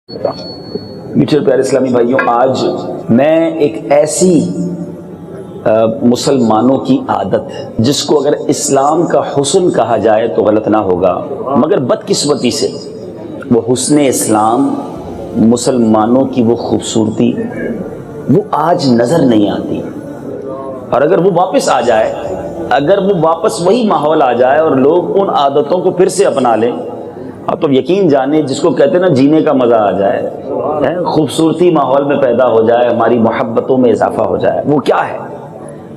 میٹھے پیارے اسلامی بھائیوں، آج میں ایک ایسی مسلمانوں کی عادت جس کو اگر اسلام کا حسن کہا جائے تو غلط نہ ہوگا، مگر بدقسمتی سے وہ حسن اسلام، مسلمانوں کی وہ خوبصورتی وہ آج نظر نہیں آتی۔ اور اگر وہ واپس آ جائے، اگر وہ واپس وہی ماحول آ جائے اور لوگ ان عادتوں کو پھر سے اپنا لیں، اب تو یقین جانے جس کو کہتے ہیں نا جینے کا مزہ آ جائے، خوبصورتی ماحول میں پیدا ہو جائے، ہماری محبتوں میں اضافہ ہو جائے، وہ کیا ہے؟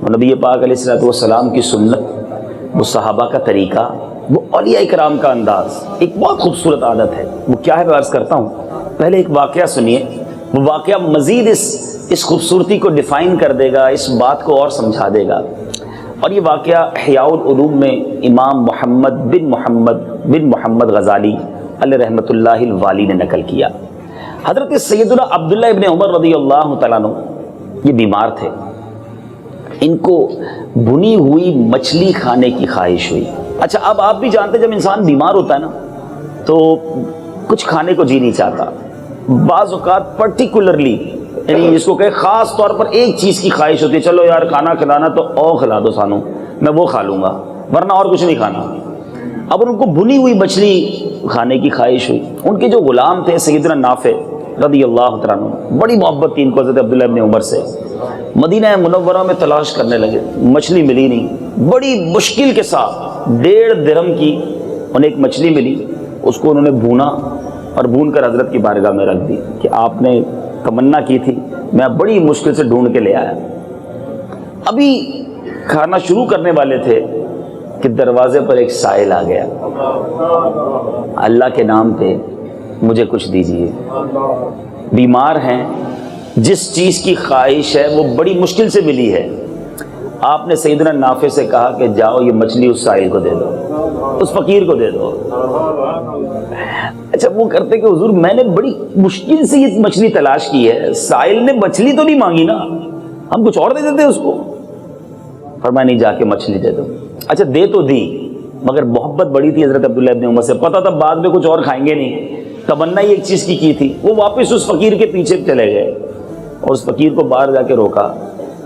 وہ نبی پاک علیہ الصلوۃ والسلام کی سنت، وہ صحابہ کا طریقہ، وہ اولیاء کرام کا انداز، ایک بہت خوبصورت عادت ہے۔ وہ کیا ہے میں عرض کرتا ہوں، پہلے ایک واقعہ سنیے، وہ واقعہ مزید اس خوبصورتی کو ڈیفائن کر دے گا، اس بات کو اور سمجھا دے گا۔ اور یہ واقعہ احیاء العلوم میں امام محمد بن محمد غزالی علیہ رحمۃ اللہ الوالی نے نقل کیا۔ حضرت سیدنا عبداللہ ابن عمر رضی اللہ تعالیٰ عنہ یہ بیمار تھے، ان کو بھنی ہوئی مچھلی کھانے کی خواہش ہوئی۔ اچھا، اب آپ بھی جانتے جب انسان بیمار ہوتا ہے نا تو کچھ کھانے کو جی نہیں چاہتا، بعض اوقات پرٹیکولرلی یعنی جس کو کہ خاص طور پر ایک چیز کی خواہش ہوتی ہے، چلو یار کھانا کھلانا تو او کھلا دو سانو، میں وہ کھا لوں گا ورنہ اور کچھ نہیں کھانا۔ اب ان کو بھنی ہوئی مچھلی کھانے کی خواہش ہوئی۔ ان کے جو غلام تھے سیدنا نافع رضی اللہ تعالیٰ عنہ، بڑی محبت تھی ان کو حضرت عبداللہ ابن عمر سے، مدینہ منورہ میں تلاش کرنے لگے، مچھلی ملی نہیں، بڑی مشکل کے ساتھ 1.5 درہم کی انہیں ایک مچھلی ملی، اس کو انہوں نے بھونا اور بھون کر حضرت کی بارگاہ میں رکھ دی کہ آپ نے تمنا کی تھی، میں بڑی مشکل سے ڈھونڈ کے لے آیا۔ ابھی کھانا شروع کرنے والے تھے کہ دروازے پر ایک سائل آ گیا، اللہ کے نام پہ مجھے کچھ دیجیے، بیمار ہیں، جس چیز کی خواہش ہے وہ بڑی مشکل سے ملی ہے۔ آپ نے سیدنا نافع سے کہا کہ جاؤ یہ مچھلی اس سائل کو دے دو، اس فقیر کو دے دو۔ اچھا، وہ کرتے کہ حضور میں نے بڑی مشکل سے یہ مچھلی تلاش کی ہے، سائل نے مچھلی تو نہیں مانگی نا، ہم کچھ اور دے دیتے اس کو۔ فرمایا نہیں، جا کے مچھلی دے دو۔ اچھا، دے تو دی، مگر محبت بڑی تھی حضرت عبداللہ ابن عمر سے، پتہ تھا بعد میں کچھ اور کھائیں گے نہیں، تمنا ہی ایک چیز کی تھی۔ وہ واپس اس فقیر کے پیچھے چلے گئے اور اس فقیر کو باہر جا کے روکا،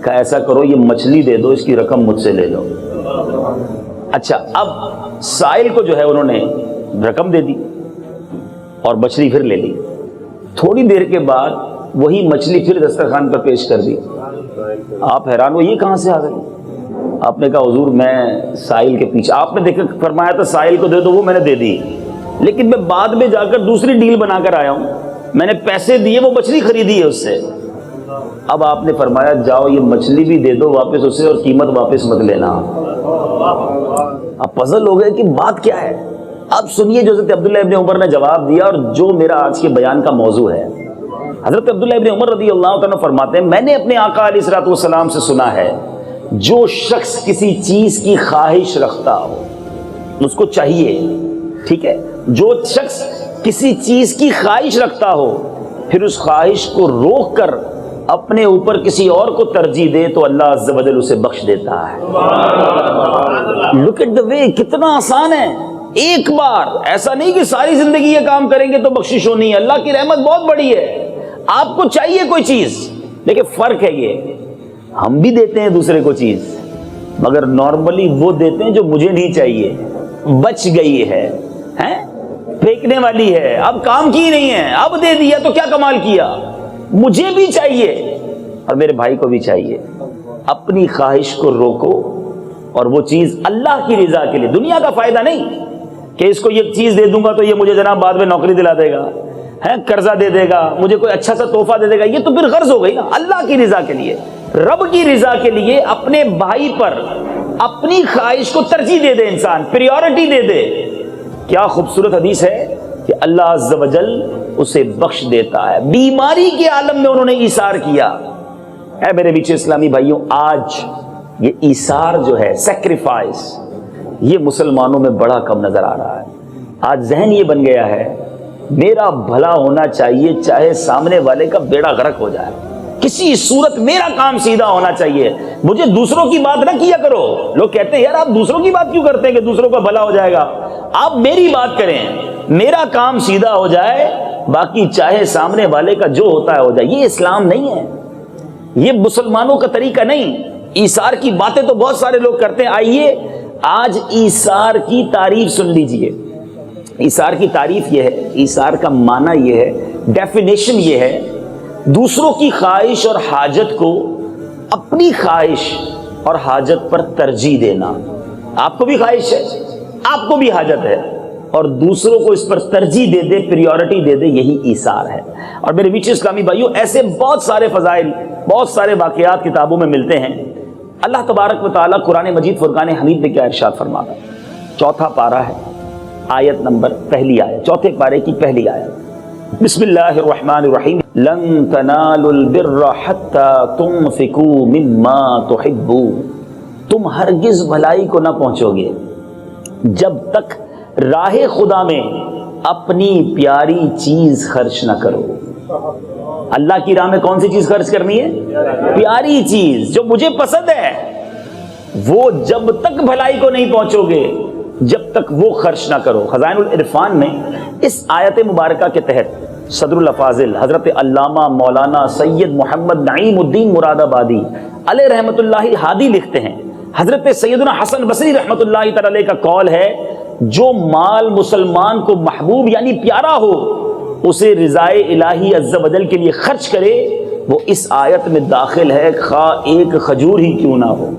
کہا ایسا کرو یہ مچھلی دے دو، اس کی رقم مجھ سے لے لو۔ اچھا، اب سائل کو جو ہے انہوں نے رقم دے دی اور مچھلی پھر لے لی۔ تھوڑی دیر کے بعد وہی مچھلی پھر دسترخوان پر پیش کر دی۔ آپ حیران ہو، یہ کہاں سے آ گئی؟ آپ نے کہا حضور میں سائل کے پیچھے، آپ نے دیکھا فرمایا تھا سائل کو دے دو، وہ میں نے دے دی، لیکن میں بعد میں جا کر دوسری ڈیل بنا کر آیا ہوں، میں نے پیسے دیے، وہ مچھلی خریدی ہے اس سے۔ اب آپ نے فرمایا جاؤ یہ مچھلی بھی دے دو واپس اسے اور قیمت واپس مت لینا۔ اب پزل ہو گئے کہ بات کیا ہے۔ اب سنیے جو حضرت عبداللہ ابن عمر نے جواب دیا، اور جو میرا آج کے بیان کا موضوع ہے۔ حضرت عبداللہ ابن عمر رضی اللہ تعالیٰ فرماتے ہیں میں نے اپنے آقا علیہ الصلوۃ والسلام سے سنا ہے، جو شخص کسی چیز کی خواہش رکھتا ہو، اس کو چاہیے، ٹھیک ہے، جو شخص کسی چیز کی خواہش رکھتا ہو پھر اس خواہش کو روک کر اپنے اوپر کسی اور کو ترجیح دے تو اللہ عز و جل اسے بخش دیتا ہے۔ لک ایٹ دا وے، کتنا آسان ہے۔ ایک بار، ایسا نہیں کہ ساری زندگی یہ کام کریں گے تو بخشش ہونی ہے، اللہ کی رحمت بہت بڑی ہے۔ آپ کو چاہیے کوئی چیز، لیکن فرق ہے یہ، ہم بھی دیتے ہیں دوسرے کو چیز، مگر نارملی وہ دیتے ہیں جو مجھے نہیں چاہیے، بچ گئی ہے، پھینکنے والی ہے، اب کام کی نہیں ہے، اب دے دیا تو کیا کمال کیا۔ مجھے بھی چاہیے اور میرے بھائی کو بھی چاہیے۔ اپنی خواہش کو روکو، اور وہ چیز اللہ کی رضا کے لیے، دنیا کا فائدہ نہیں کہ اس کو یہ چیز دے دوں گا تو یہ مجھے جناب بعد میں نوکری دلا دے گا، قرضہ دے دے گا، مجھے کوئی اچھا سا تحفہ دے دے گا، یہ تو پھر غرض ہو گئی نا۔ اللہ کی رضا کے لیے، رب کی رضا کے لیے اپنے بھائی پر اپنی خواہش کو ترجیح دے دے، انسان پریورٹی دے دے۔ کیا خوبصورت حدیث ہے کہ اللہ عز و جل اسے بخش دیتا ہے۔ بیماری کے عالم میں انہوں نے ایثار کیا۔ اے میرے بیچے اسلامی بھائیوں، آج یہ ایثار جو ہے، سیکریفائس، یہ مسلمانوں میں بڑا کم نظر آ رہا ہے۔ آج ذہن یہ بن گیا ہے میرا بھلا ہونا چاہیے، چاہے سامنے والے کا بیڑا غرق ہو جائے، کسی صورت میرا کام سیدھا ہونا چاہیے، مجھے دوسروں کی بات نہ کیا کرو۔ لوگ کہتے ہیں یار آپ دوسروں کی بات کیوں کرتے ہیں کہ دوسروں کا بھلا ہو جائے گا، آپ میری بات کریں، میرا کام سیدھا ہو جائے، باقی چاہے سامنے والے کا جو ہوتا ہے ہو جائے. یہ اسلام نہیں ہے, یہ مسلمانوں کا طریقہ نہیں. ایثار کی باتیں تو بہت سارے لوگ کرتے ہیں. آئیے آج ایثار کی تعریف سن لیجئے. ایثار کی تعریف یہ ہے, ایثار کا معنی یہ ہے, ڈیفینیشن یہ ہے, دوسروں کی خواہش اور حاجت کو اپنی خواہش اور حاجت پر ترجیح دینا. آپ کو بھی خواہش ہے, آپ کو بھی حاجت ہے, اور دوسروں کو اس پر ترجیح دے دے, پریورٹی دے دے, یہی ایثار ہے. اور میرے میٹھے اسلامی بھائیوں, ایسے بہت سارے فضائل, بہت سارے واقعات کتابوں میں ملتے ہیں. اللہ تبارک و تعالیٰ قرآن مجید فرقان حمید میں کیا ارشاد فرماتا ہے؟ 4 پارہ ہے, آیت نمبر پہلی آیت, 4 پارے کی پہلی آیت. بسم اللہ الرحمن الرحیم. لن تنالوا البر حتى تنفقوا مما تحبون. تم ہرگز بھلائی کو نہ پہنچو گے جب تک راہ خدا میں اپنی پیاری چیز خرچ نہ کرو. اللہ کی راہ میں کون سی چیز خرچ کرنی ہے؟ پیاری چیز جو مجھے پسند ہے. وہ جب تک بھلائی کو نہیں پہنچو گے جب تک وہ خرچ نہ کرو. خزائن العرفان میں اس آیت مبارکہ کے تحت صدر الافاضل حضرت علامہ مولانا سید محمد نعیم الدین مراد آبادی علیہ رحمۃ اللہ ہادی لکھتے ہیں, حضرت سیدنا حسن بصری رحمۃ اللہ تعالی کا قول ہے, جو مال مسلمان کو محبوب یعنی پیارا ہو اسے رضائے الہی عز و جل کے لیے خرچ کرے, وہ اس آیت میں داخل ہے, خواہ ایک کھجور ہی کیوں نہ ہو.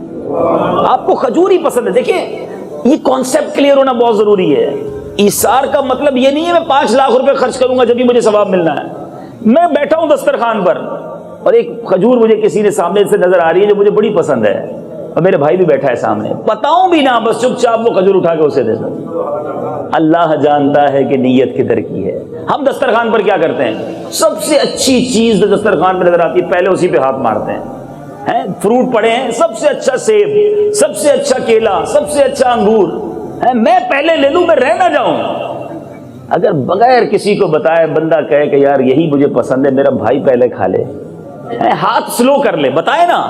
آپ کو کھجور ہی پسند ہے. دیکھیں یہ کانسیپٹ کلیئر ہونا بہت ضروری ہے. ایثار کا مطلب یہ نہیں ہے میں 5 لاکھ روپے خرچ کروں گا جب بھی مجھے ثواب ملنا ہے. میں بیٹھا ہوں دسترخوان پر اور ایک کھجور مجھے کسی نے سامنے سے نظر آ رہی ہے جو مجھے بڑی پسند ہے, اور میرے بھائی بھی بیٹھا ہے سامنے, بتاؤں بھی نہ, بس چپ چاپ وہ کھجور اٹھا کے اسے دے دوں. اللہ جانتا ہے کہ نیت کدھر کی ہے. ہم دسترخوان پر کیا کرتے ہیں؟ سب سے اچھی چیز دسترخوان پہ نظر آتی ہے پہلے اسی پہ ہاتھ مارتے ہیں. فروٹ پڑے ہیں, سب سے اچھا سیب, سب سے اچھا کیلا, سب سے اچھا انگور, میں پہلے لے لوں, میں رہ نہ جاؤں. اگر بغیر کسی کو بتائے بندہ کہے کہ یار یہی مجھے پسند ہے, میرا بھائی پہلے کھا لے, ہاتھ سلو کر لے, بتائے نا.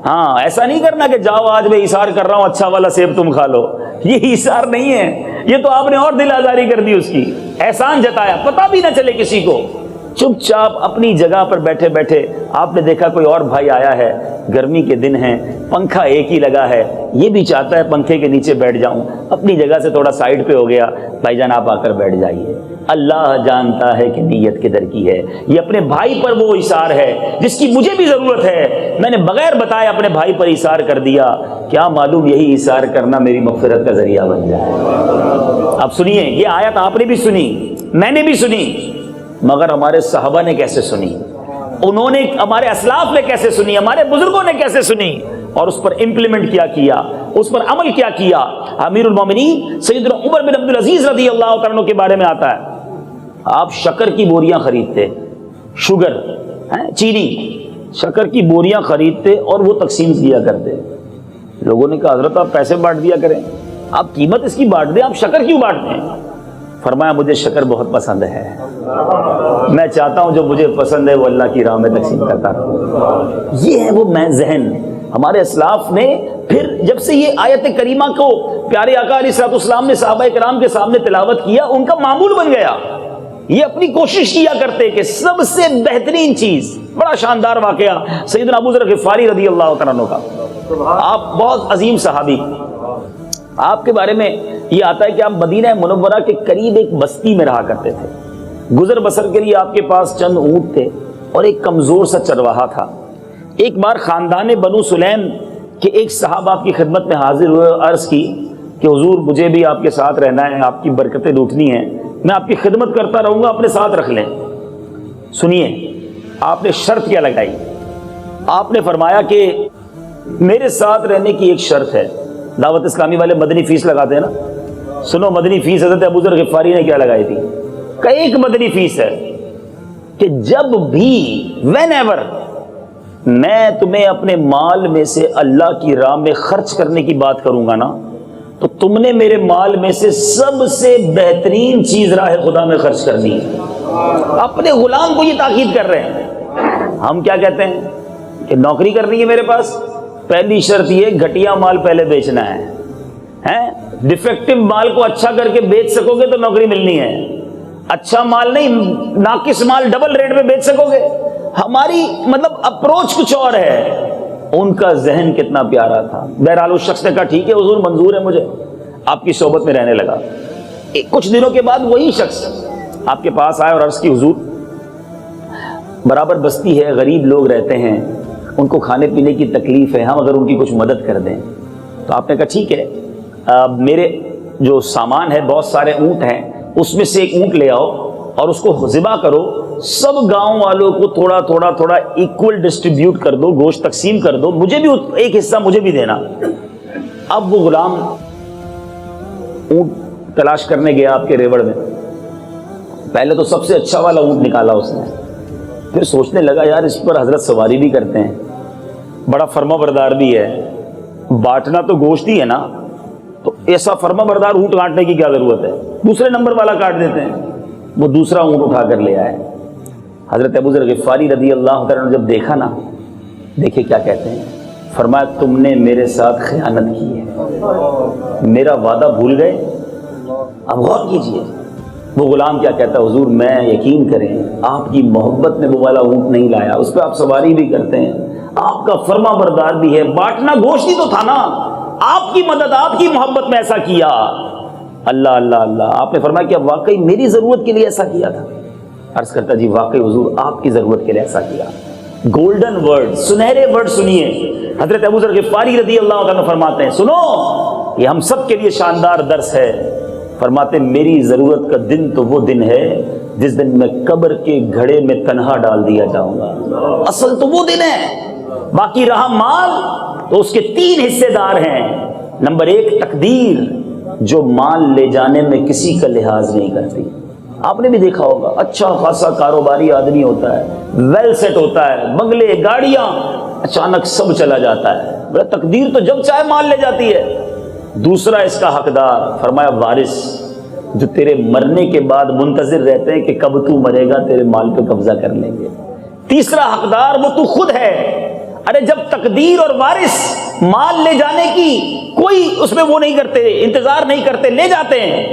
ہاں ایسا نہیں کرنا کہ جاؤ آج میں ایثار کر رہا ہوں, اچھا والا سیب تم کھا لو. یہ ایثار نہیں ہے, یہ تو آپ نے اور دل آزاری کر دی, اس کی احسان جتایا, پتہ بھی نہ چلے کسی کو. چپ چاپ اپنی جگہ پر بیٹھے بیٹھے آپ نے دیکھا کوئی اور بھائی آیا ہے, گرمی کے دن ہیں, پنکھا ایک ہی لگا ہے, یہ بھی چاہتا ہے پنکھے کے نیچے بیٹھ جاؤں, اپنی جگہ سے تھوڑا سائڈ پہ ہو گیا, بھائی جان آپ آ کر بیٹھ جائیے. اللہ جانتا ہے کہ نیت کدھر کی ہے. یہ اپنے بھائی پر وہ ایثار ہے جس کی مجھے بھی ضرورت ہے, میں نے بغیر بتائے اپنے بھائی پر ایثار کر دیا, کیا معلوم یہی ایثار کرنا میری مغفرت کا ذریعہ بن جائے. اب سنیے, یہ آیت آپ نے بھی سنی, میں نے بھی سنی, مگر ہمارے صحابہ نے کیسے سنی, انہوں نے, ہمارے اسلاف نے کیسے سنی, ہمارے بزرگوں نے کیسے سنی, اور اس پر امپلیمنٹ کیا, اس پر عمل کیا. امیر المومنین سیدنا عمر بن عبد العزیز رضی اللہ تعالیٰ عنہ کے بارے میں آتا ہے, آپ شکر کی بوریاں خریدتے, شوگر, چینی, شکر کی بوریاں خریدتے اور وہ تقسیم کیا کرتے. لوگوں نے کہا حضرت آپ پیسے بانٹ دیا کریں, آپ قیمت اس کی بانٹ دیں, آپ شکر کیوں بانٹتے ہیں؟ فرمایا مجھے شکر بہت پسند ہے, میں چاہتا ہوں جو مجھے پسند ہے وہ اللہ کی راہ میں تقسیم کرتا رہوں. یہ ہے وہ میں ذہن. ہمارے اسلاف نے پھر جب سے یہ آیت کریمہ کو پیارے آقا علیہ الصلوۃ والسلام نے صحابہ کرام کے سامنے تلاوت کیا, ان کا معمول بن گیا. یہ اپنی کوشش کیا کرتے کہ سب سے بہترین چیز, بڑا شاندار واقعہ سیدنا ابو ذر غفاری رضی اللہ تعالیٰ عنہ کا. آپ بہت عظیم صحابی, آپ کے بارے میں یہ آتا ہے کہ آپ مدینہ منورہ کے قریب ایک بستی میں رہا کرتے تھے. گزر بسر کے لیے آپ کے پاس چند اونٹ تھے اور ایک کمزور سا چرواہا تھا. ایک بار خاندان بنو سلیم کے ایک صاحب آپ کی خدمت میں حاضر ہوئے, عرض کی کہ حضور مجھے بھی آپ کے ساتھ رہنا ہے, آپ کی برکتیں لوٹنی ہیں, میں آپ کی خدمت کرتا رہوں گا, اپنے ساتھ رکھ لیں. سنیے آپ نے شرط کیا لگائی. آپ نے فرمایا کہ میرے ساتھ رہنے کی ایک شرط ہے. دعوت اسلامی والے مدنی فیس لگاتے ہیں نا, سنو مدنی فیس حضرت ابو ذر غفاری نے کیا لگائی تھی, کہ ایک مدنی فیس ہے کہ جب بھی وین ایور میں تمہیں اپنے مال میں سے اللہ کی راہ میں خرچ کرنے کی بات کروں گا نا, تو تم نے میرے مال میں سے سب سے بہترین چیز راہ خدا میں خرچ کرنی ہے. اپنے غلام کو یہ تاکید کر رہے ہیں. ہم کیا کہتے ہیں کہ نوکری کرنی ہے میرے پاس, پہلی شرط یہ گھٹیا مال پہلے بیچنا ہے, ڈیفیکٹو مال کو اچھا کر کے بیچ سکو گے تو نوکری ملنی ہے. اچھا مال نہیں، ناقص مال ڈبل ریٹ میں بیچ سکو گے؟ ہماری مطلب اپروچ کچھ اور ہے، ان کا ذہن کتنا پیارا تھا۔ بہرحال اس شخص نے کہا ٹھیک ہے حضور، منظور ہے مجھے، آپ کی صحبت میں رہنے لگا۔ کچھ دنوں کے بعد وہی شخص آپ کے پاس آیا اور عرض کی حضور برابر بستی ہے، غریب لوگ رہتے ہیں، ان کو کھانے پینے کی تکلیف ہے، ہم اگر ان کی کچھ مدد کر دیں۔ تو آپ نے کہا ٹھیک ہے، میرے جو سامان ہے بہت سارے اونٹ ہیں، اس میں سے ایک اونٹ لے آؤ اور اس کو ذبح کرو، سب گاؤں والوں کو تھوڑا تھوڑا تھوڑا ایکول ڈسٹریبیوٹ کر دو، گوشت تقسیم کر دو، مجھے بھی ایک حصہ مجھے بھی دینا۔ اب وہ غلام اونٹ تلاش کرنے گیا آپ کے ریوڑ میں، پہلے تو سب سے اچھا والا اونٹ نکالا اس نے، پھر سوچنے لگا یار اس پر حضرت سواری بھی کرتے ہیں، بڑا فرما بردار بھی ہے، بانٹنا تو گوشت ہی ہے نا، تو ایسا فرما بردار اونٹ کاٹنے کی کیا ضرورت ہے، دوسرے نمبر والا کاٹ دیتے ہیں۔ وہ دوسرا اونٹ اٹھا کر لے آئے۔ حضرت ابو ذر غفاری رضی اللہ تعالیٰ نے جب دیکھا نا، دیکھے کیا کہتے ہیں، فرمایا تم نے میرے ساتھ خیانت کی ہے، میرا وعدہ بھول گئے۔ اب غور کیجئے وہ غلام کیا کہتا ہے، حضور میں یقین کریں آپ کی محبت میں وہ والا اونٹ نہیں لایا، اس پہ آپ سواری بھی کرتے ہیں، آپ کا فرما بردار بھی ہے، بانٹنا گوشت ہی تو تھا نا، آپ کی مدد آپ کی محبت میں ایسا کیا۔ اللہ اللہ اللہ، آپ نے فرمایا کہ واقعی میری ضرورت کے لیے ایسا کیا تھا؟ عرض کرتا جی واقعی حضور آپ کی ضرورت کے لیے ایسا کیا۔ گولڈن ورڈ، سنہرے ورڈ سنیے، حضرت ابو ذر غفاری رضی اللہ عنہ فرماتے ہیں، سنو یہ ہم سب کے لیے شاندار درس ہے۔ فرماتے میری ضرورت کا دن تو وہ دن ہے جس دن میں قبر کے گھڑے میں تنہا ڈال دیا جاؤں گا، اصل تو وہ دن ہے۔ باقی رہا مال تو اس کے 3 حصے دار ہیں۔ نمبر 1 تقدیر، جو مال لے جانے میں کسی کا لحاظ نہیں کرتی۔ آپ نے بھی دیکھا ہوگا اچھا خاصا کاروباری آدمی ہوتا ہے، ویل سیٹ ہوتا ہے، بنگلے گاڑیاں، اچانک سب چلا جاتا ہے، بڑا تقدیر تو جب چاہے مال لے جاتی ہے۔ دوسرا اس کا حقدار، فرمایا وارث، جو تیرے مرنے کے بعد منتظر رہتے ہیں کہ کب تو مرے گا تیرے مال پہ قبضہ کر لیں گے۔ تیسرا حقدار وہ تو خود ہے۔ ارے جب تقدیر اور وارث مال لے جانے کی کوئی اس میں وہ نہیں کرتے، انتظار نہیں کرتے، لے جاتے ہیں،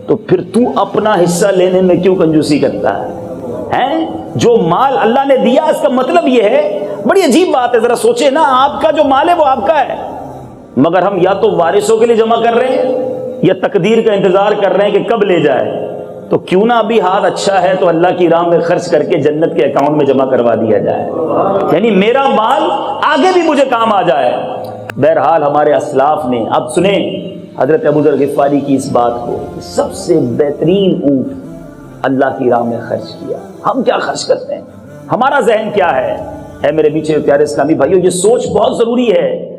تو پھر تو اپنا حصہ لینے میں کیوں کنجوسی کرتا ہے؟ جو مال اللہ نے دیا اس کا مطلب یہ ہے، بڑی عجیب بات ہے، ذرا سوچیں نا، آپ کا جو مال ہے وہ آپ کا ہے، مگر ہم یا تو وارثوں کے لیے جمع کر رہے ہیں یا تقدیر کا انتظار کر رہے ہیں کہ کب لے جائے۔ تو کیوں نہ ابھی ہاتھ اچھا ہے تو اللہ کی راہ میں خرچ کر کے جنت کے اکاؤنٹ میں جمع کروا دیا جائے، یعنی میرا مال آگے بھی مجھے کام آ جائے۔ بہرحال ہمارے اسلاف نے، اب سنیں حضرت ابو ذر غفاری کی اس بات کو، سب سے بہترین اونٹ اللہ کی راہ میں خرچ کیا۔ ہم کیا خرچ کرتے ہیں؟ ہمارا ذہن کیا ہے؟ اے میرے پیچھے پیارے اسلامی بھائیوں، یہ سوچ بہت ضروری ہے۔